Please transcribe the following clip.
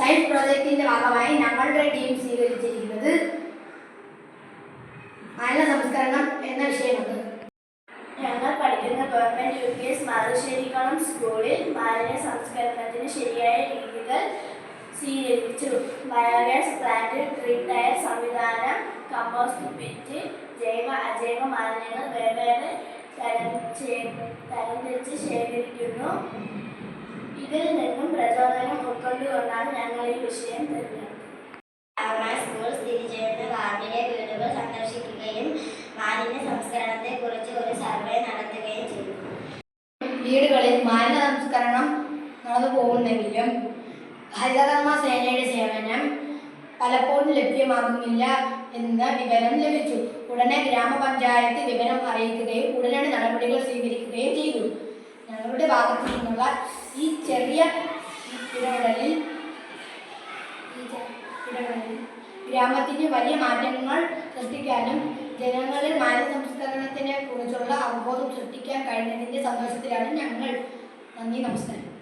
Science പ്രോജക്റ്റിന്റെ ഭാഗമായി ഞങ്ങളുടെ ടീം സ്വീകരിച്ചിരിക്കുന്നത് മാലിന്യ സംസ്കരണം എന്ന വിഷയമാണ്. ഞങ്ങൾ പഠിക്കുന്ന ഗവൺമെന്റ് UPS മാറുശ്ശേരിക്കുളം സ്കൂളിൽ മാലിന്യ സംസ്കരണത്തിന് ശരിയായ രീതികൾ സ്വീകരിച്ചു. ബയോഗ്യാസ് പ്ലാന്റ്, ട്രീറ്റ് ടയർ സംവിധാനം, കമ്പോസ്റ്റ് പിറ്റ്, ജൈവ അജൈവ മാലിന്യങ്ങൾ വെവ്വേറെ തരംതിരിച്ച് ശേഖരിക്കുന്നു. ഇതിൽ നിന്നും പ്രചോദനം ഉൾക്കൊണ്ടുകൊണ്ടാണ് ഞങ്ങൾ ഈ വിഷയം തിരഞ്ഞെടുത്തത്. സ്കൂൾ സ്ഥിതി ചെയ്യുന്ന വാർഡിലെ വീടുകൾ സന്ദർശിക്കുകയും മാലിന്യ സംസ്കരണത്തെക്കുറിച്ച് ഒരു സർവേ നടത്തുകയും ചെയ്തു. വീടുകളിൽ മാലിന്യ സംസ്കരണം നടന്നു പോകുന്നെങ്കിലും ഹരിതകർമ്മ സേനയുടെ സേവനം പലപ്പോഴും ലഭ്യമാകുന്നില്ല എന്ന വിവരം ലഭിച്ചു. ഉടനെ ഗ്രാമപഞ്ചായത്ത് വിവരം അറിയിക്കുകയും ഉടനടി നടപടികൾ സ്വീകരിക്കുകയും ചെയ്തു. ഞങ്ങളുടെ ഭാഗത്തു നിന്നുള്ള ഈ ചെറിയ ഇടപെടലിൽ ഗ്രാമത്തിന് വലിയ മാറ്റങ്ങൾ സൃഷ്ടിക്കാനും ജനങ്ങളിൽ മാലിന്യ സംസ്കരണത്തിനെ കുറിച്ചുള്ള അവബോധം സൃഷ്ടിക്കാൻ കഴിഞ്ഞതിൻ്റെ സന്തോഷത്തിലാണ് ഞങ്ങൾ. നന്ദി, നമസ്കാരം.